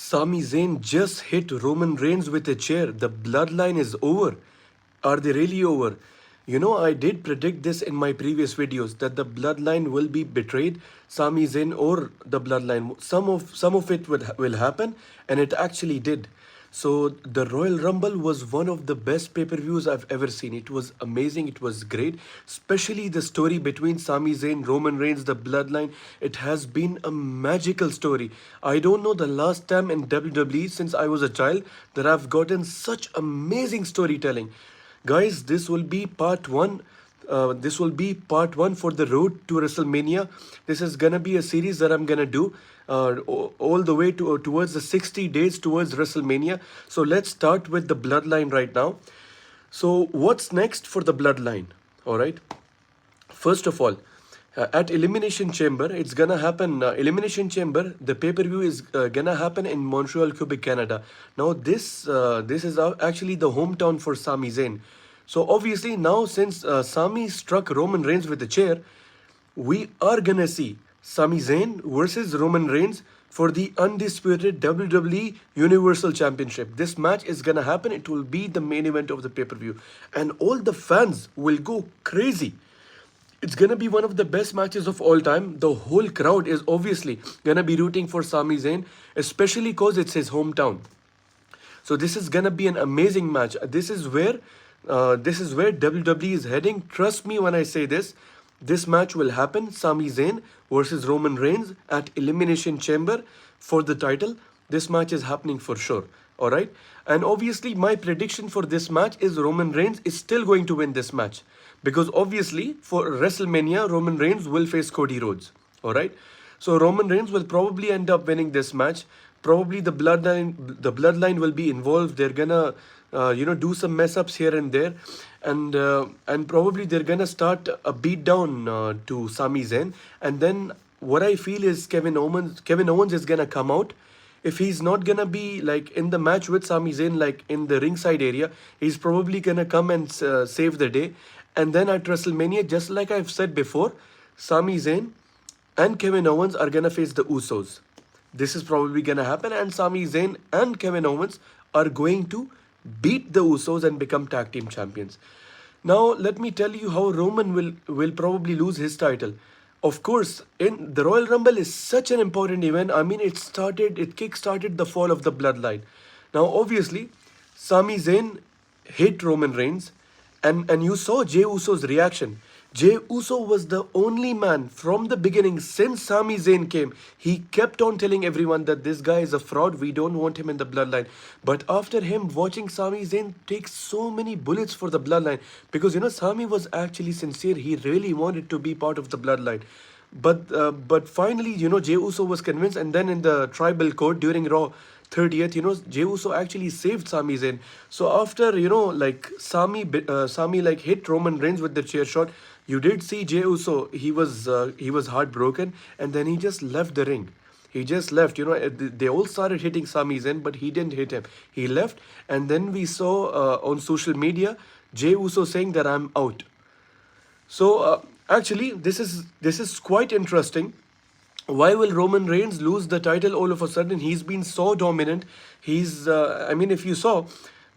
Sami Zayn just hit Roman Reigns with a chair. The bloodline is over. Are they really over? You know, I did predict this in my previous videos that the bloodline will be betrayed, Sami Zayn or the bloodline. Some of it will happen, and it actually did. So the Royal Rumble was one of the best pay-per-views I've ever seen. It was amazing. It was great, especially the story between Sami Zayn, Roman Reigns, the Bloodline. It has been a magical story. I don't know the last time in WWE since I was a child that I've gotten such amazing storytelling. Guys, this will be part one. This will be part one for the Road to WrestleMania. This is gonna be a series that I'm gonna do all the way towards the 60 days towards WrestleMania. So let's start with the Bloodline right now. So what's next for the Bloodline? All right. First of all, at Elimination Chamber, it's gonna happen. Elimination Chamber, the pay-per-view is gonna happen in Montreal, Quebec, Canada. Now, this is actually the hometown for Sami Zayn. So obviously now, since Sami struck Roman Reigns with a chair, we are gonna see Sami Zayn versus Roman Reigns for the undisputed WWE Universal Championship. This match is gonna happen. It will be the main event of the pay-per-view, and all the fans will go crazy. It's gonna be one of the best matches of all time. The whole crowd is obviously gonna be rooting for Sami Zayn, especially because it's his hometown. So this is gonna be an amazing match. This is where WWE is heading. Trust me when I say this. This match will happen. Sami Zayn versus Roman Reigns at Elimination Chamber for the title. This match is happening for sure. All right. And obviously, my prediction for this match is Roman Reigns is still going to win this match. Because obviously, for WrestleMania, Roman Reigns will face Cody Rhodes. All right. So Roman Reigns will probably end up winning this match. Probably the bloodline will be involved. They're gonna do some mess ups here and there, and probably they're gonna start a beat down to Sami Zayn, and then what I feel is Kevin Owens is gonna come out. If he's not gonna be like in the match with Sami Zayn, like in the ringside area, he's probably gonna come and save the day. And then at WrestleMania, just like I've said before, Sami Zayn and Kevin Owens are gonna face the Usos. This is probably gonna happen, and Sami Zayn and Kevin Owens are going to beat the Usos and become tag team champions. Now, let me tell you how Roman will probably lose his title. Of course, in the Royal Rumble is such an important event. I mean, it kick-started the fall of the bloodline. Now, obviously, Sami Zayn hit Roman Reigns, and you saw Jey Uso's reaction. Jey Uso was the only man from the beginning since Sami Zayn came. He kept on telling everyone that this guy is a fraud. We don't want him in the bloodline. But after him watching Sami Zayn take so many bullets for the bloodline, because Sami was actually sincere. He really wanted to be part of the bloodline. But finally, Jey Uso was convinced, and then in the tribal court during Raw 30th, Jey Uso actually saved Sami Zayn. So after Sami like hit Roman Reigns with the chair shot, you did see Jey Uso. He was heartbroken, and then he just left the ring. He just left. They all started hitting Sami Zayn, but he didn't hit him. He left, and then we saw on social media Jey Uso saying that I'm out. So actually, this is quite interesting. Why will Roman Reigns lose the title all of a sudden? He's been so dominant. I mean, if you saw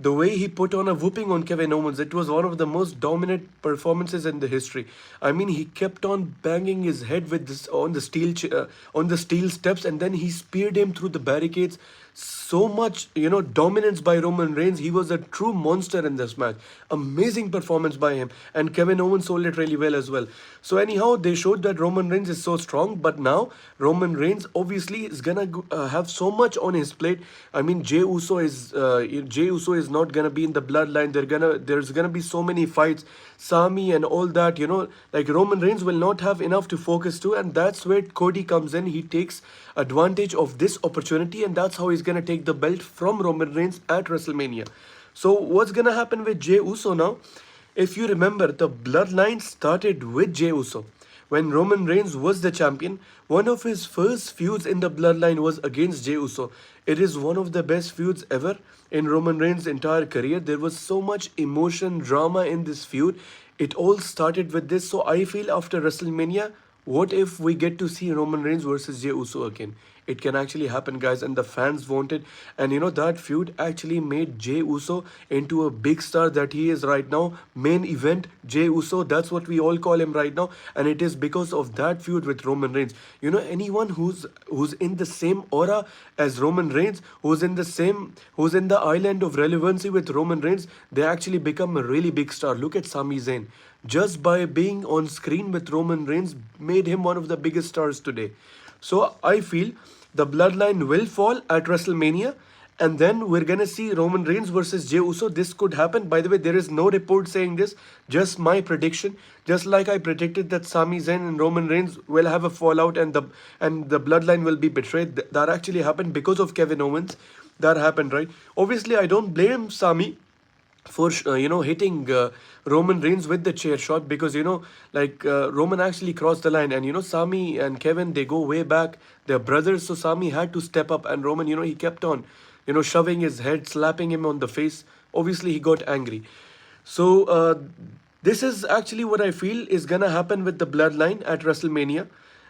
the way he put on a whooping on Kevin Owens, it was one of the most dominant performances in the history. I mean, he kept on banging his head with this on the steel steps, and then he speared him through the barricades. So much, dominance by Roman Reigns. He was a true monster in this match. Amazing performance by him. And Kevin Owens sold it really well as well. So anyhow, they showed that Roman Reigns is so strong. But now, Roman Reigns obviously is going to have so much on his plate. I mean, Jey Uso is not going to be in the bloodline. There's going to be so many fights. Sami and all that, like Roman Reigns will not have enough to focus to. And that's where Cody comes in. He takes advantage of this opportunity, and that's how he's going to take the belt from Roman Reigns at WrestleMania. So what's going to happen with Jey Uso now? If you remember, the bloodline started with Jey Uso. When Roman Reigns was the champion, one of his first feuds in the bloodline was against Jey Uso. It is one of the best feuds ever in Roman Reigns' entire career. There was so much emotion, drama in this feud. It all started with this. So I feel after WrestleMania, what if we get to see Roman Reigns versus Jey Uso again? it can actually happen, guys, and the fans want it. And that feud actually made Jey Uso into a big star that he is right now. Main event Jey Uso, that's what we all call him right now, and it is because of that feud with Roman Reigns. Anyone who's in the same aura as Roman Reigns, who's in the island of relevancy with Roman Reigns, they actually become a really big star. Look at Sami Zayn. Just by being on screen with Roman Reigns made him one of the biggest stars today. So I feel the bloodline will fall at WrestleMania, and then we're gonna see Roman Reigns versus Jey Uso. This could happen. By the way, there is no report saying this, just my prediction. Just like I predicted that Sami Zayn and Roman Reigns will have a fallout, and the bloodline will be betrayed. That actually happened because of Kevin Owens. That happened, right? Obviously, I don't blame Sami for hitting Roman Reigns with the chair shot, because Roman actually crossed the line, and Sami and Kevin, they go way back, they're brothers, so Sami had to step up, and Roman, he kept on shoving his head, slapping him on the face. Obviously he got angry. So this is actually what I feel is gonna happen with the bloodline at WrestleMania.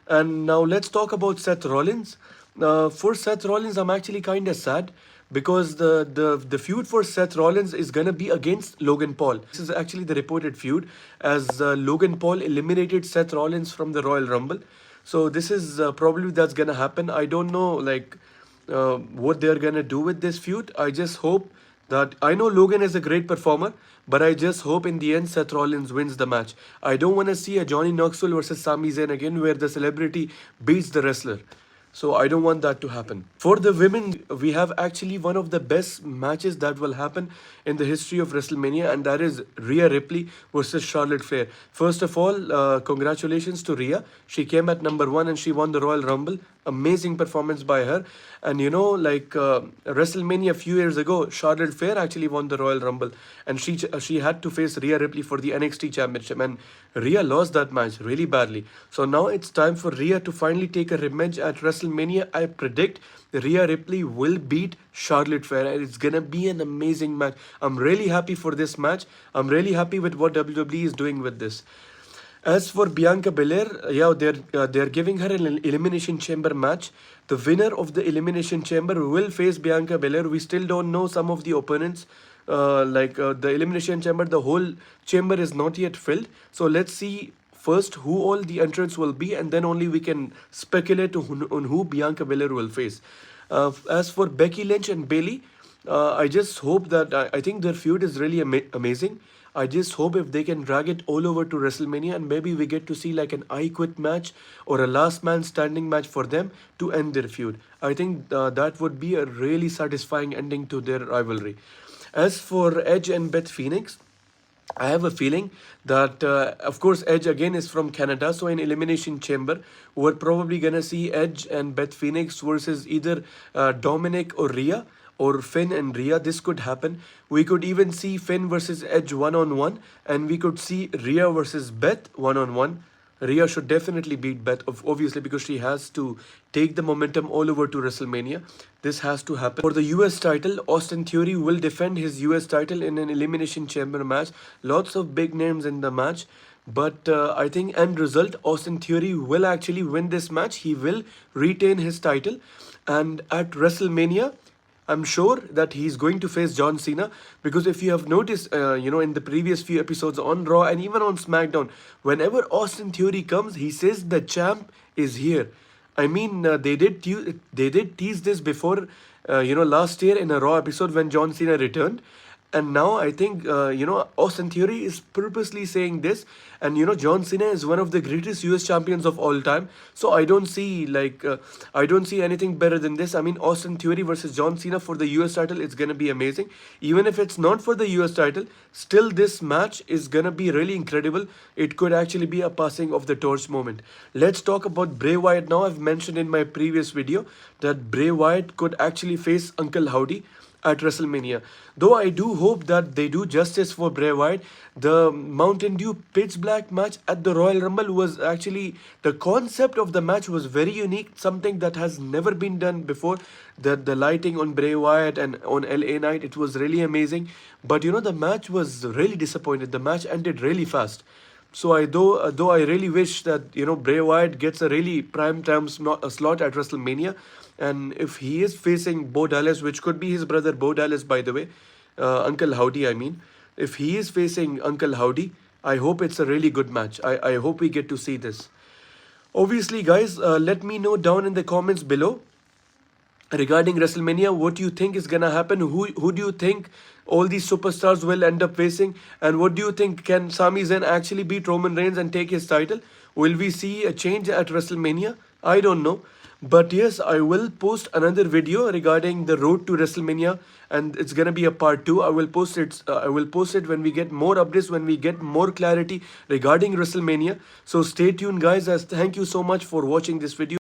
And now let's talk about Seth Rollins. For Seth Rollins, I'm actually kind of sad, because the feud for Seth Rollins is gonna be against Logan Paul. This is actually the reported feud, as Logan Paul eliminated Seth Rollins from the Royal Rumble. So this is probably that's gonna happen. I don't know what they're gonna do with this feud. I just hope that, I know Logan is a great performer, but I just hope in the end Seth Rollins wins the match. I don't want to see a Johnny Knoxville versus Sami Zayn again, where the celebrity beats the wrestler. So I don't want that to happen. For the women, we have actually one of the best matches that will happen in the history of WrestleMania, and that is Rhea Ripley versus Charlotte Flair. First of all, congratulations to Rhea. She came at number 1 and she won the Royal Rumble. Amazing performance by her. And WrestleMania a few years ago, Charlotte Flair actually won the Royal Rumble, and she had to face Rhea Ripley for the NXT Championship, and Rhea lost that match really badly. So now it's time for Rhea to finally take a revenge at WrestleMania. I predict Rhea Ripley will beat Charlotte Flair, and it's gonna be an amazing match. I'm really happy for this match. I'm really happy with what WWE is doing with this. As for Bianca Belair, yeah, they're giving her an Elimination Chamber match. The winner of the Elimination Chamber will face Bianca Belair. We still don't know some of the opponents. The Elimination Chamber, the whole chamber is not yet filled. So let's see first who all the entrants will be, and then only we can speculate on who Bianca Belair will face. As for Becky Lynch and Bayley, I just hope that, I think their feud is really amazing. I just hope if they can drag it all over to WrestleMania, and maybe we get to see like an I Quit match or a last man standing match for them to end their feud. I think that would be a really satisfying ending to their rivalry. As for Edge and Beth Phoenix, I have a feeling that, of course, Edge again is from Canada. So in Elimination Chamber, we're probably going to see Edge and Beth Phoenix versus either Dominic or Rhea, or Finn and Rhea. This could happen. We could even see Finn versus Edge one-on-one, and we could see Rhea versus Beth one-on-one. Rhea should definitely beat Beth, obviously, because she has to take the momentum all over to WrestleMania. This has to happen. For the US title, Austin Theory will defend his US title in an Elimination Chamber match. Lots of big names in the match. But I think end result, Austin Theory will actually win this match. He will retain his title. And at WrestleMania, I'm sure that he's going to face John Cena, because if you have noticed, in the previous few episodes on Raw and even on SmackDown, whenever Austin Theory comes, he says the champ is here. I mean, they did tease this before, last year in a Raw episode when John Cena returned. And now I think, Austin Theory is purposely saying this. And, John Cena is one of the greatest US champions of all time. So I don't see anything better than this. I mean, Austin Theory versus John Cena for the US title, it's going to be amazing. Even if it's not for the US title, still this match is going to be really incredible. It could actually be a passing of the torch moment. Let's talk about Bray Wyatt now. I've mentioned in my previous video that Bray Wyatt could actually face Uncle Howdy at WrestleMania. Though I do hope that they do justice for Bray Wyatt. The Mountain Dew Pitch Black match at the Royal Rumble was actually, the concept of the match was very unique, something that has never been done before. The lighting on Bray Wyatt and on LA Knight, it was really amazing. But the match was really disappointed. The match ended really fast. So though I really wish that Bray Wyatt gets a really prime time slot at WrestleMania, and if he is facing Bo Dallas, which could be his brother Bo Dallas, by the way, Uncle Howdy, I mean, if he is facing Uncle Howdy, I hope it's a really good match. I hope we get to see this. Obviously, guys, let me know down in the comments below regarding WrestleMania, what you think is gonna happen? Who do you think all these superstars will end up facing? And what do you think? Can Sami Zayn actually beat Roman Reigns and take his title? Will we see a change at WrestleMania? I don't know. But yes, I will post another video regarding the road to WrestleMania, and it's gonna be a part two. I will post it. I will post it when we get more updates, when we get more clarity regarding WrestleMania. So stay tuned, guys. As thank you so much for watching this video.